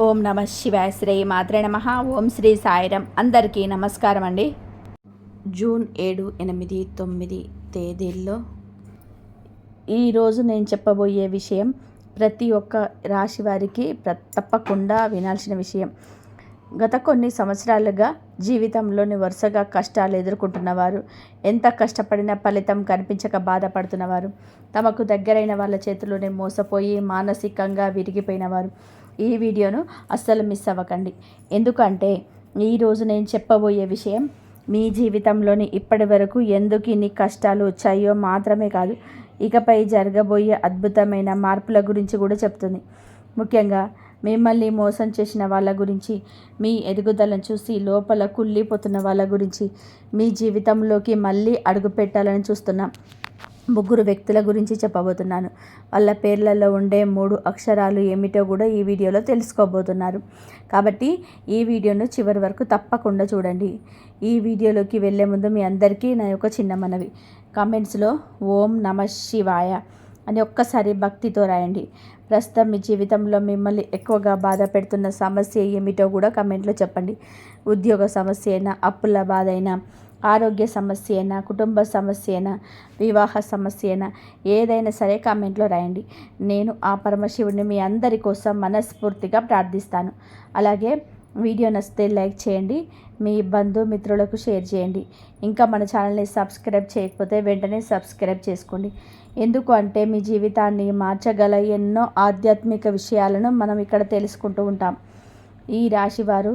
ఓం నమ శివాయ శ్రీ మాత్రే నమ. ఓం శ్రీ సాయిరం. అందరికీ నమస్కారం అండి. జూన్ 7, 8, 9 తేదీల్లో ఈరోజు నేను చెప్పబోయే విషయం ప్రతి ఒక్క రాశి వారికి తప్పకుండా వినాల్సిన విషయం. గత కొన్ని సంవత్సరాలుగా జీవితంలోని వరుసగా కష్టాలు ఎదుర్కొంటున్నవారు, ఎంత కష్టపడినా ఫలితం కనిపించక బాధపడుతున్నవారు, తమకు దగ్గరైన వాళ్ళ చేతిలోనే మోసపోయి మానసికంగా విరిగిపోయినవారు ఈ వీడియోను అస్సలు మిస్ అవ్వకండి. ఎందుకంటే ఈరోజు నేను చెప్పబోయే విషయం మీ జీవితంలోని ఇప్పటి వరకు ఎందుకు ఇన్ని కష్టాలు వచ్చాయో మాత్రమే కాదు, ఇకపై జరగబోయే అద్భుతమైన మార్పుల గురించి కూడా చెప్తుంది. ముఖ్యంగా మిమ్మల్ని మోసం చేసిన వాళ్ళ గురించి, మీ ఎదుగుదలను చూసి లోపల కుళ్ళిపోతున్న వాళ్ళ గురించి, మీ జీవితంలోకి మళ్ళీ అడుగు పెట్టాలని చూస్తున్నాం 3 వ్యక్తుల గురించి చెప్పబోతున్నాను. వాళ్ళ పేర్లలో ఉండే 3 అక్షరాలు ఏమిటో కూడా ఈ వీడియోలో తెలుసుకోబోతున్నారు. కాబట్టి ఈ వీడియోను చివరి వరకు తప్పకుండా చూడండి. ఈ వీడియోలోకి వెళ్ళే ముందు మీ అందరికీ నా యొక్క చిన్న మనవి, కామెంట్స్లో ఓం నమ శివాయ అని ఒక్కసారి భక్తితో రాయండి. ప్రస్తుతం మీ జీవితంలో మిమ్మల్ని ఎక్కువగా బాధ పెడుతున్న సమస్య ఏమిటో కూడా కమెంట్లో చెప్పండి. ఉద్యోగ సమస్య అయినా, అప్పుల బాధ అయినా, ఆరోగ్య సమస్య అయినా, కుటుంబ సమస్య అయినా, వివాహ సమస్య అయినా, ఏదైనా సరే కామెంట్లో రాయండి. నేను ఆ పరమశివుడిని మీ అందరి కోసం మనస్ఫూర్తిగా ప్రార్థిస్తాను. అలాగే వీడియో నచ్చితే లైక్ చేయండి, మీ బంధుమిత్రులకు షేర్ చేయండి. ఇంకా మన ఛానల్ని సబ్స్క్రైబ్ చేయకపోతే వెంటనే సబ్స్క్రైబ్ చేసుకోండి. ఎందుకు అంటే మీ జీవితాన్ని మార్చగల ఎన్నో ఆధ్యాత్మిక విషయాలను మనం ఇక్కడ తెలుసుకుంటూ ఉంటాం. ఈ రాశివారు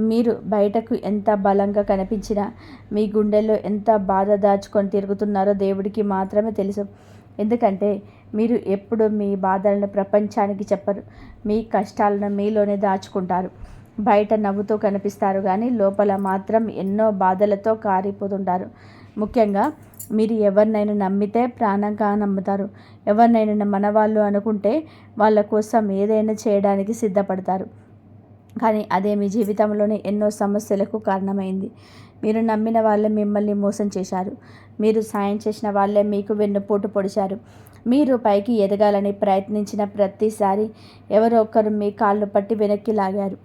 మీరు బయటకు ఎంత బలంగా కనిపించినా మీ గుండెల్లో ఎంత బాధ దాచుకొని తిరుగుతున్నారో దేవుడికి మాత్రమే తెలుసు. ఎందుకంటే మీరు ఎప్పుడు మీ బాధలను ప్రపంచానికి చెప్పరు, మీ కష్టాలను మీలోనే దాచుకుంటారు. బయట నవ్వుతూ కనిపిస్తారు కానీ లోపల మాత్రం ఎన్నో బాధలతో కారిపోతుంటారు. ముఖ్యంగా మీరు ఎవరినైనా నమ్మితే ప్రాణంగా నమ్ముతారు. ఎవరినైనా మనవాళ్ళు అనుకుంటే వాళ్ళ కోసం ఏదైనా చేయడానికి సిద్ధపడతారు. కానీ అదే మీ జీవితంలోనే ఎన్నో సమస్యలకు కారణమైంది. మీరు నమ్మిన వాళ్ళే మిమ్మల్ని మోసం చేశారు. మీరు సాయం చేసిన వాళ్ళే మీకు వెన్నుపోటు పొడిచారు. మీరు పైకి ఎదగాలని ప్రయత్నించిన ప్రతిసారి ఎవరో ఒకరు మీ కాళ్ళు పట్టి వెనక్కి లాగారు.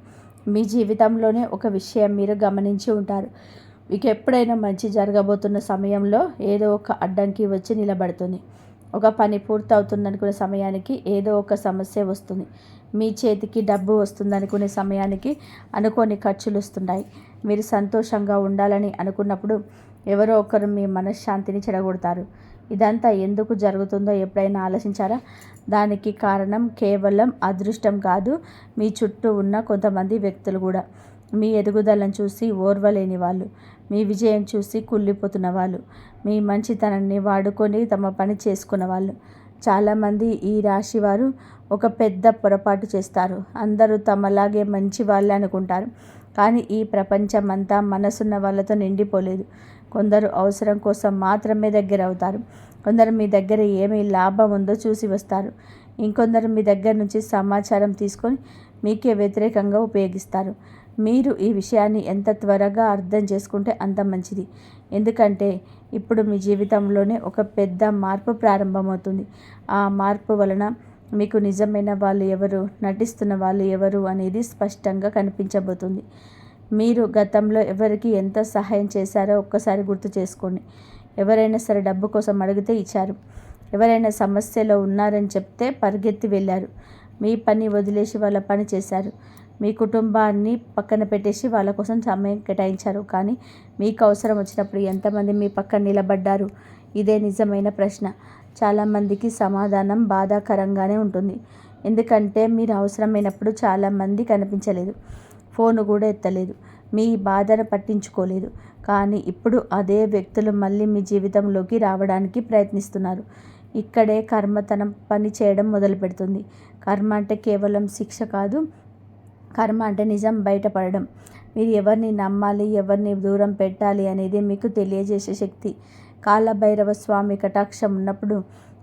మీ జీవితంలోనే ఒక విషయం మీరు గమనించి ఉంటారు, మీకు ఎప్పుడైనా మంచి జరగబోతున్న సమయంలో ఏదో ఒక అడ్డంకి వచ్చి నిలబడుతుంది. ఒక పని పూర్తవుతుందనుకునే సమయానికి ఏదో ఒక సమస్య వస్తుంది. మీ చేతికి డబ్బు వస్తుందనుకునే సమయానికి అనుకోని ఖర్చులు వస్తున్నాయి. మీరు సంతోషంగా ఉండాలని అనుకున్నప్పుడు ఎవరో ఒకరు మీ మనశ్శాంతిని చెడగొడతారు. ఇదంతా ఎందుకు జరుగుతుందో ఎప్పుడైనా ఆలోచించారా? దానికి కారణం కేవలం అదృష్టం కాదు, మీ చుట్టూ ఉన్న కొంతమంది వ్యక్తులు కూడా. మీ ఎదుగుదలను చూసి ఓర్వలేని వాళ్ళు, మీ విజయం చూసి కుళ్ళిపోతున్న వాళ్ళు, మీ మంచితనాన్ని వాడుకొని తమ పని చేసుకున్న వాళ్ళు. చాలామంది ఈ రాశి వారు ఒక పెద్ద పొరపాటు చేస్తారు. అందరూ తమలాగే మంచి వాళ్ళే అనుకుంటారు. కానీ ఈ ప్రపంచం అంతా మనసున్న వాళ్ళతో నిండిపోలేదు. కొందరు అవసరం కోసం మాత్రమే దగ్గర అవుతారు. కొందరు మీ దగ్గర ఏమి లాభం ఉందో చూసి వస్తారు. ఇంకొందరు మీ దగ్గర నుంచి సమాచారం తీసుకొని మీకే వ్యతిరేకంగా ఉపయోగిస్తారు. మీరు ఈ విషయాన్ని ఎంత త్వరగా అర్థం చేసుకుంటే అంత మంచిది. ఎందుకంటే ఇప్పుడు మీ జీవితంలోనే ఒక పెద్ద మార్పు ప్రారంభమవుతుంది. ఆ మార్పు వలన మీకు నిజమైన వాళ్ళు ఎవరు, నటిస్తున్న వాళ్ళు ఎవరు అనేది స్పష్టంగా కనిపించబోతుంది. మీరు గతంలో ఎవరికి ఎంత సహాయం చేశారో ఒక్కసారి గుర్తు చేసుకోండి. ఎవరైనా సరే డబ్బు కోసం అడిగితే ఇచ్చారు. ఎవరైనా సమస్యలో ఉన్నారని చెప్తే పరిగెత్తి వెళ్ళారు. మీ పని వదిలేసి వాళ్ళ పని చేశారు. మీ కుటుంబాన్ని పక్కన పెట్టేసి వాళ్ళ కోసం సమయం కేటాయించారు. కానీ మీకు అవసరం వచ్చినప్పుడు ఎంతమంది మీ పక్కన నిలబడ్డారు? ఇదే నిజమైన ప్రశ్న. చాలామందికి సమాధానం బాధాకరంగానే ఉంటుంది. ఎందుకంటే మీరు అవసరమైనప్పుడు చాలామంది కనిపించలేదు, ఫోను కూడా ఎత్తలేదు, మీ బాధను పట్టించుకోలేదు. కానీ ఇప్పుడు అదే వ్యక్తులు మళ్ళీ మీ జీవితంలోకి రావడానికి ప్రయత్నిస్తున్నారు. ఇక్కడే కర్మ తన పని చేయడం మొదలు పెడుతుంది. కర్మ అంటే కేవలం శిక్ష కాదు, కర్మ అంటే నిజం బయటపడడం. మీరు ఎవరిని నమ్మాలి, ఎవరిని దూరం పెట్టాలి అనేది మీకు తెలియజేసే శక్తి. కాలభైరవ స్వామి కటాక్షం ఉన్నప్పుడు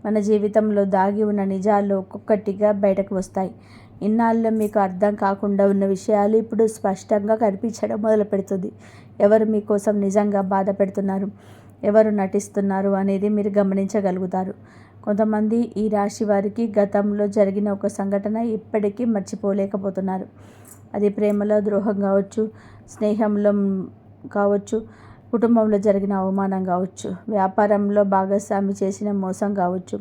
మన జీవితంలో దాగి ఉన్న నిజాలు ఒక్కొక్కటిగా బయటకు వస్తాయి. ఇన్నాళ్ళు మీకు అర్థం కాకుండా ఉన్న విషయాలు ఇప్పుడు స్పష్టంగా కనిపించడం మొదలు పెడుతుంది. ఎవరు మీకోసం నిజంగా బాధ పెడుతున్నారు, ఎవరు నటిస్తున్నారు అనేది మీరు గమనించగలుగుతారు. కొంతమంది ఈ రాశి వారికి గతంలో జరిగిన ఒక సంఘటన ఇప్పటికీ మర్చిపోలేకపోతున్నారు. అది ప్రేమలో ద్రోహం కావచ్చు, స్నేహంలో కావచ్చు, కుటుంబంలో జరిగిన అవమానం కావచ్చు, వ్యాపారంలో భాగస్వామి చేసిన మోసం కావచ్చు.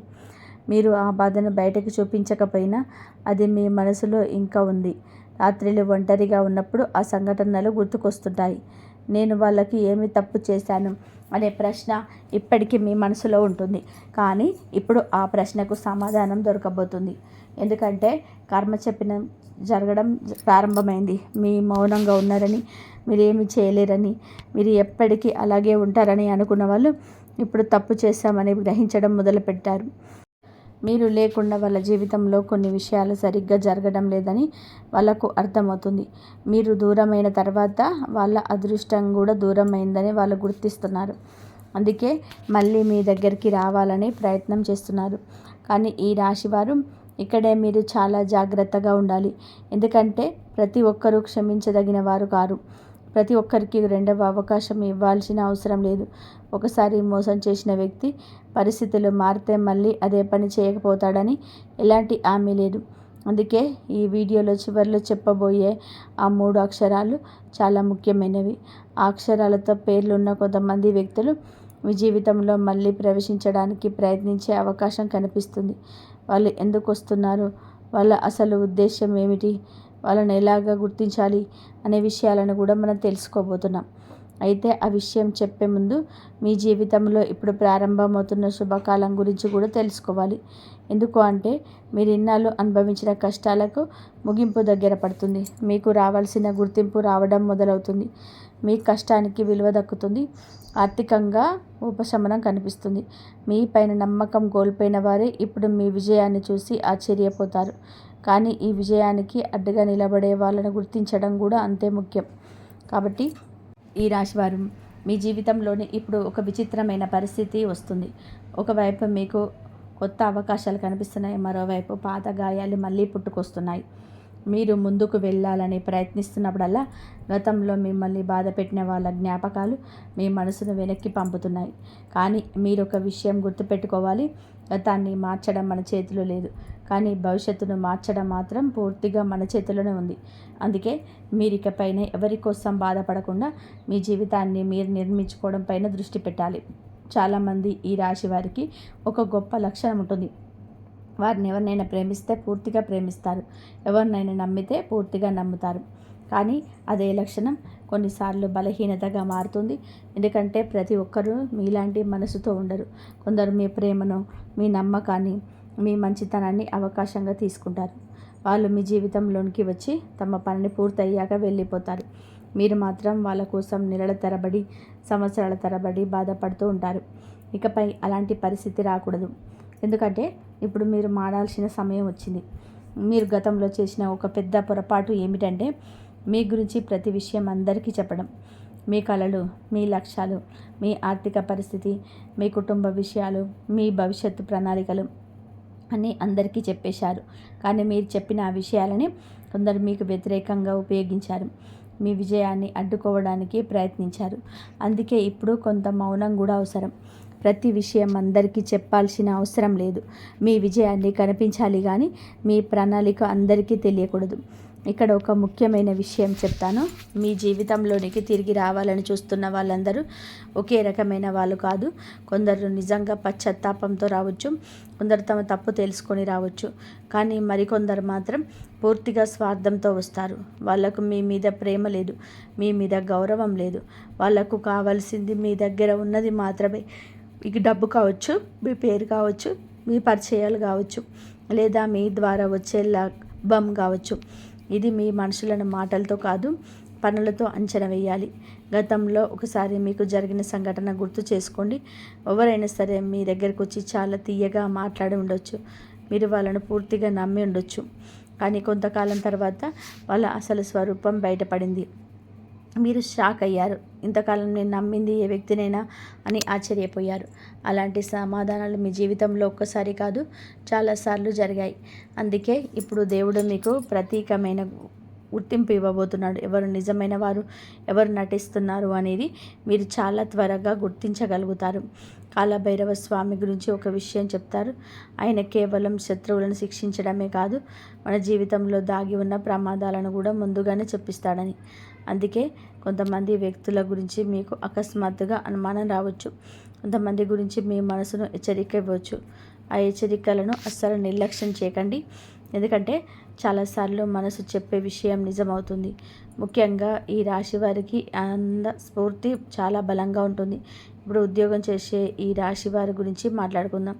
మీరు ఆ బాధను బయటకు చూపించకపోయినా అది మీ మనసులో ఇంకా ఉంది. రాత్రిళ్ళు ఒంటరిగా ఉన్నప్పుడు ఆ సంఘటనలు గుర్తుకొస్తుంటాయి. నేను వాళ్ళకి ఏమి తప్పు చేశాను అనే ప్రశ్న ఇప్పటికీ మీ మనసులో ఉంటుంది. కానీ ఇప్పుడు ఆ ప్రశ్నకు సమాధానం దొరకబోతుంది. ఎందుకంటే కర్మ చెప్పిన జరగడం ప్రారంభమైంది. మీ మౌనంగా ఉన్నారని, మీరు ఏమి చేయలేరని, మీరు ఎప్పటికీ అలాగే ఉంటారని అనుకున్న వాళ్ళు ఇప్పుడు తప్పు చేశామని గ్రహించడం మొదలుపెట్టారు. మీరు లేకుండా వాళ్ళ జీవితంలో కొన్ని విషయాలు సరిగ్గా జరగడం లేదని వాళ్ళకు అర్థమవుతుంది. మీరు దూరమైన తర్వాత వాళ్ళ అదృష్టం కూడా దూరమైందని వాళ్ళు గుర్తిస్తున్నారు. అందుకే మళ్ళీ మీ దగ్గరికి రావాలని ప్రయత్నం చేస్తున్నారు. కానీ ఈ రాశివారు ఇక్కడే మీరు చాలా జాగ్రత్తగా ఉండాలి. ఎందుకంటే ప్రతి ఒక్కరూ క్షమించదగిన వారు కారు. ప్రతి ఒక్కరికి రెండవ అవకాశం ఇవ్వాల్సిన అవసరం లేదు. ఒకసారి మోసం చేసిన వ్యక్తి పరిస్థితులు మారితే మళ్ళీ అదే పని చేయకపోతాడని ఎలాంటి హామీ లేదు. అందుకే ఈ వీడియోలో చివరిలో చెప్పబోయే ఆ 3 అక్షరాలు చాలా ముఖ్యమైనవి. ఆ అక్షరాలతో పేర్లున్న కొంతమంది వ్యక్తులు మీ జీవితంలో మళ్ళీ ప్రవేశించడానికి ప్రయత్నించే అవకాశం కనిపిస్తుంది. వాళ్ళు ఎందుకు వస్తున్నారు, వాళ్ళ అసలు ఉద్దేశం ఏమిటి, వాళ్ళని ఎలాగా గుర్తించాలి అనే విషయాలను కూడా మనం తెలుసుకోబోతున్నాం. అయితే ఆ విషయం చెప్పే ముందు మీ జీవితంలో ఇప్పుడు ప్రారంభమవుతున్న శుభకాలం గురించి కూడా తెలుసుకోవాలి. ఎందుకు అంటే మీరు ఇన్నాళ్ళు అనుభవించిన కష్టాలకు ముగింపు దగ్గర పడుతుంది. మీకు రావాల్సిన గుర్తింపు రావడం మొదలవుతుంది. మీ కష్టానికి విలువ దక్కుతుంది. ఆర్థికంగా ఉపశమనం కనిపిస్తుంది. మీ పైన నమ్మకం కోల్పోయిన వారే ఇప్పుడు మీ విజయాన్ని చూసి ఆశ్చర్యపోతారు. కానీ ఈ విజయానికి అడ్డుగా నిలబడే వాళ్ళను గుర్తించడం కూడా అంతే ముఖ్యం. కాబట్టి ఈ రాశివారు మీ జీవితంలోని ఇప్పుడు ఒక విచిత్రమైన పరిస్థితి వస్తుంది. ఒకవైపు మీకు కొత్త అవకాశాలు కనిపిస్తున్నాయి. మరోవైపు పాత గాయాలు మళ్ళీ పుట్టుకొస్తున్నాయి. మీరు ముందుకు వెళ్ళాలని ప్రయత్నిస్తున్నప్పుడల్లా గతంలో మిమ్మల్ని బాధ పెట్టిన వాళ్ళ జ్ఞాపకాలు మీ మనసును వెనక్కి పంపుతున్నాయి. కానీ మీరు ఒక విషయం గుర్తుపెట్టుకోవాలి. గతాన్ని మార్చడం మన చేతిలో లేదు, కానీ భవిష్యత్తును మార్చడం మాత్రం పూర్తిగా మన చేతిలోనే ఉంది. అందుకే మీరు ఇకపైన ఎవరి కోసం బాధపడకుండా మీ జీవితాన్ని మీరు నిర్మించుకోవడం పైన దృష్టి పెట్టాలి. చాలామంది ఈ రాశి వారికి ఒక గొప్ప లక్షణం ఉంటుంది. వారిని ఎవరినైనా ప్రేమిస్తే పూర్తిగా ప్రేమిస్తారు, ఎవరినైనా నమ్మితే పూర్తిగా నమ్ముతారు. కానీ అదే లక్షణం కొన్నిసార్లు బలహీనతగా మారుతుంది. ఎందుకంటే ప్రతి ఒక్కరూ మీలాంటి మనసుతో ఉండరు. కొందరు మీ ప్రేమను, మీ నమ్మకాన్ని, మీ మంచితనాన్ని అవకాశంగా తీసుకుంటారు. వాళ్ళు మీ జీవితంలోనికి వచ్చి తమ పనిని పూర్తయ్యాక వెళ్ళిపోతారు. మీరు మాత్రం వాళ్ళ కోసం నెలల తరబడి, సంవత్సరాల తరబడి బాధపడుతూ ఉంటారు. ఇకపై అలాంటి పరిస్థితి రాకూడదు. ఎందుకంటే ఇప్పుడు మీరు మారాల్సిన సమయం వచ్చింది. మీరు గతంలో చేసిన ఒక పెద్ద పొరపాటు ఏమిటంటే మీ గురించి ప్రతి విషయం అందరికీ చెప్పడం. మీ కలలు, మీ లక్ష్యాలు, మీ ఆర్థిక పరిస్థితి, మీ కుటుంబ విషయాలు, మీ భవిష్యత్తు ప్రణాళికలు అని అందరికీ చెప్పేశారు. కానీ మీరు చెప్పిన ఆ విషయాలని కొందరు మీకు వ్యతిరేకంగా ఉపయోగించారు. మీ విజయాన్ని అడ్డుకోవడానికి ప్రయత్నించారు. అందుకే ఇప్పుడు కొంత మౌనం కూడా అవసరం. ప్రతి విషయం అందరికీ చెప్పాల్సిన అవసరం లేదు. మీ విజయాన్ని కనిపించాలి, కానీ మీ ప్రణాళిక అందరికీ తెలియకూడదు. ఇక్కడ ఒక ముఖ్యమైన విషయం చెప్తాను. మీ జీవితంలోనికి తిరిగి రావాలని చూస్తున్న వాళ్ళందరూ ఒకే రకమైన వాళ్ళు కాదు. కొందరు నిజంగా పశ్చాత్తాపంతో రావచ్చు, కొందరు తమ తప్పు తెలుసుకొని రావచ్చు. కానీ మరికొందరు మాత్రం పూర్తిగా స్వార్థంతో వస్తారు. వాళ్లకు మీ మీద ప్రేమ లేదు, మీ మీద గౌరవం లేదు. వాళ్లకు కావాల్సింది మీ దగ్గర ఉన్నది మాత్రమే. మీకు డబ్బు కావచ్చు, మీ పేరు కావచ్చు, మీ పరిచయాలు కావచ్చు, లేదా మీ ద్వారా వచ్చే లాభం కావచ్చు. ఇది మీ మనుషులను మాటలతో కాదు, పనులతో అంచనా వేయాలి. గతంలో ఒకసారి మీకు జరిగిన సంఘటన గుర్తు చేసుకోండి. ఎవరైనా సరే మీ దగ్గరకు వచ్చి చాలా తీయగా మాట్లాడి ఉండొచ్చు. మీరు వాళ్ళను పూర్తిగా నమ్మి ఉండొచ్చు. కానీ కొంతకాలం తర్వాత వాళ్ళ అసలు స్వరూపం బయటపడింది. మీరు షాక్ అయ్యారు. ఇంతకాలం నేను నమ్మింది ఏ వ్యక్తినైనా అని ఆశ్చర్యపోయారు. అలాంటి సమాధానాలు మీ జీవితంలో ఒక్కసారి కాదు, చాలాసార్లు జరిగాయి. అందుకే ఇప్పుడు దేవుడు మీకు ప్రత్యేకమైన గుర్తింపు ఇవ్వబోతున్నాడు. ఎవరు నిజమైన వారు, ఎవరు నటిస్తున్నారు అనేది మీరు చాలా త్వరగా గుర్తించగలుగుతారు. కాలభైరవ స్వామి గురించి ఒక విషయం చెప్తారు. ఆయన కేవలం శత్రువులను శిక్షించడమే కాదు, మన జీవితంలో దాగి ఉన్న ప్రమాదాలను కూడా ముందుగానే చెప్పిస్తాడని. అందుకే కొంతమంది వ్యక్తుల గురించి మీకు అకస్మాత్తుగా అనుమానం రావచ్చు. కొంతమంది గురించి మీ మనసును హెచ్చరిక ఇవ్వచ్చు. ఆ హెచ్చరికలను అస్సలు నిర్లక్ష్యం చేయకండి. ఎందుకంటే చాలాసార్లు మనసు చెప్పే విషయం నిజమవుతుంది. ముఖ్యంగా ఈ రాశి వారికి ఆనంద స్ఫూర్తి చాలా బలంగా ఉంటుంది. ఇప్పుడు ఉద్యోగం చేసే ఈ రాశి వారి గురించి మాట్లాడుకుందాం.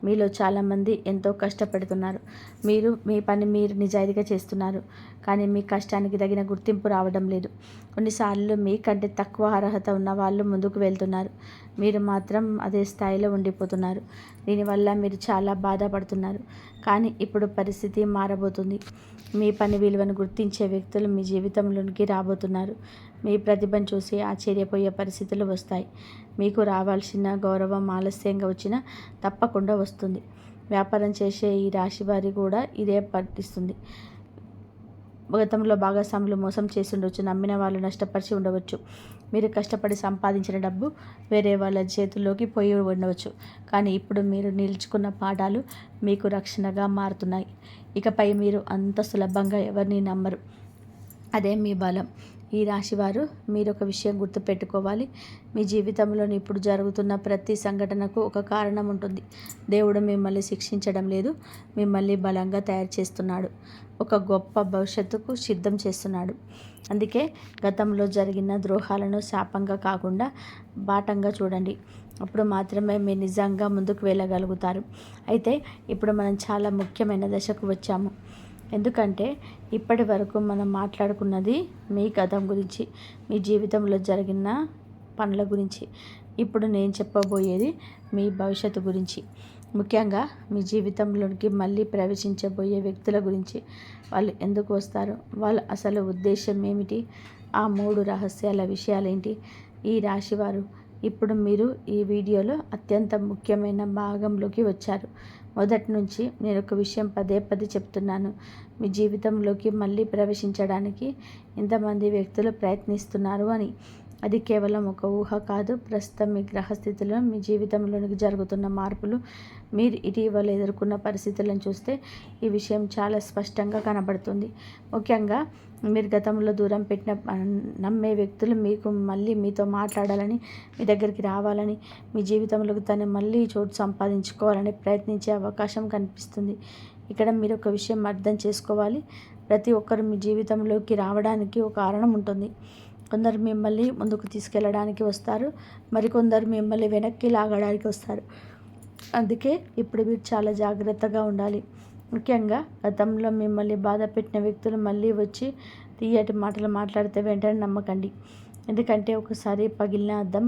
మీలో చాలామంది ఎంతో కష్టపడుతున్నారు. మీరు మీ పని మీరు నిజాయితీగా చేస్తున్నారు. కానీ మీ కష్టానికి తగిన గుర్తింపు రావడం లేదు. కొన్నిసార్లు మీకంటే తక్కువ అర్హత ఉన్న వాళ్ళు ముందుకు వెళ్తున్నారు. మీరు మాత్రం అదే స్థాయిలో ఉండిపోతున్నారు. దీనివల్ల మీరు చాలా బాధపడుతున్నారు. కానీ ఇప్పుడు పరిస్థితి మారబోతుంది. మీ పని విలువను గుర్తించే వ్యక్తులు మీ జీవితంలోనికి రాబోతున్నారు. మీ ప్రతిభను చూసి ఆశ్చర్యపోయే పరిస్థితులు వస్తాయి. మీకు రావాల్సిన గౌరవం ఆలస్యంగా వచ్చినా తప్పకుండా వస్తుంది. వ్యాపారం చేసే ఈ రాశి వారి కూడా ఇదే పట్టిస్తుంది. గతంలో భాగస్వాములు మోసం చేసి ఉండవచ్చు. నమ్మిన వాళ్ళు నష్టపరిచి ఉండవచ్చు. మీరు కష్టపడి సంపాదించిన డబ్బు వేరే వాళ్ళ చేతుల్లోకి పోయి ఉండవచ్చు. కానీ ఇప్పుడు మీరు నిలుచుకున్న పాఠాలు మీకు రక్షణగా మారుతున్నాయి. ఇకపై మీరు అంత సులభంగా ఎవరిని నమ్మరు. అదే మీ బలం. ఈ రాశివారు మీరు ఒక విషయం గుర్తుపెట్టుకోవాలి. మీ జీవితంలో ఇప్పుడు జరుగుతున్న ప్రతి సంఘటనకు ఒక కారణం ఉంటుంది. దేవుడు మిమ్మల్ని శిక్షించడం లేదు, మిమ్మల్ని బలంగా తయారు చేస్తున్నాడు. ఒక గొప్ప భవిష్యత్తుకు సిద్ధం చేస్తున్నాడు. అందుకే గతంలో జరిగిన ద్రోహాలను శాపంగా కాకుండా బాటంగా చూడండి. అప్పుడు మాత్రమే మీరు నిజంగా ముందుకు వెళ్ళగలుగుతారు. అయితే ఇప్పుడు మనం చాలా ముఖ్యమైన దశకు వచ్చాము. ఎందుకంటే ఇప్పటి వరకు మనం మాట్లాడుకున్నది మీ గతం గురించి, మీ జీవితంలో జరిగిన పనుల గురించి. ఇప్పుడు నేను చెప్పబోయేది మీ భవిష్యత్తు గురించి. ముఖ్యంగా మీ జీవితంలోనికి మళ్ళీ ప్రవేశించబోయే వ్యక్తుల గురించి. వాళ్ళు ఎందుకు వస్తారు, వాళ్ళ అసలు ఉద్దేశం ఏమిటి, ఆ 3 రహస్యాల విషయాలేంటి. ఈ రాశివారు ఇప్పుడు మీరు ఈ వీడియోలో అత్యంత ముఖ్యమైన భాగంలోకి వచ్చారు. మొదటి నుంచి నేను ఒక విషయం పదే పదే చెప్తున్నాను. మీ జీవితంలోకి మళ్ళీ ప్రవేశించడానికి ఇంతమంది వ్యక్తులు ప్రయత్నిస్తున్నారు అని. అది కేవలం ఒక ఊహ కాదు. ప్రస్తుతం మీ గ్రహస్థితిలో మీ జీవితంలోనికి జరుగుతున్న మార్పులు, మీరు ఇటీవల ఎదుర్కొన్న పరిస్థితులను చూస్తే ఈ విషయం చాలా స్పష్టంగా కనబడుతుంది. ముఖ్యంగా మీరు గతంలో దూరం పెట్టిన నమ్మే వ్యక్తులు మీకు మళ్ళీ మీతో మాట్లాడాలని, మీ దగ్గరికి రావాలని, మీ జీవితంలోకి తను మళ్ళీ చోటు సంపాదించుకోవాలని ప్రయత్నించే అవకాశం కనిపిస్తుంది. ఇక్కడ మీరు ఒక విషయం అర్థం చేసుకోవాలి. ప్రతి ఒక్కరు మీ జీవితంలోకి రావడానికి ఒక కారణం ఉంటుంది. కొందరు మిమ్మల్ని ముందుకు తీసుకెళ్ళడానికి వస్తారు, మరికొందరు మిమ్మల్ని వెనక్కి లాగడానికి వస్తారు. అందుకే ఇప్పుడు మీరు చాలా జాగ్రత్తగా ఉండాలి. ముఖ్యంగా గతంలో మిమ్మల్ని బాధ పెట్టిన వ్యక్తులు మళ్ళీ వచ్చి తీయటి మాటలు మాట్లాడితే వెంటనే నమ్మకండి. ఎందుకంటే ఒకసారి పగిలిన అద్దం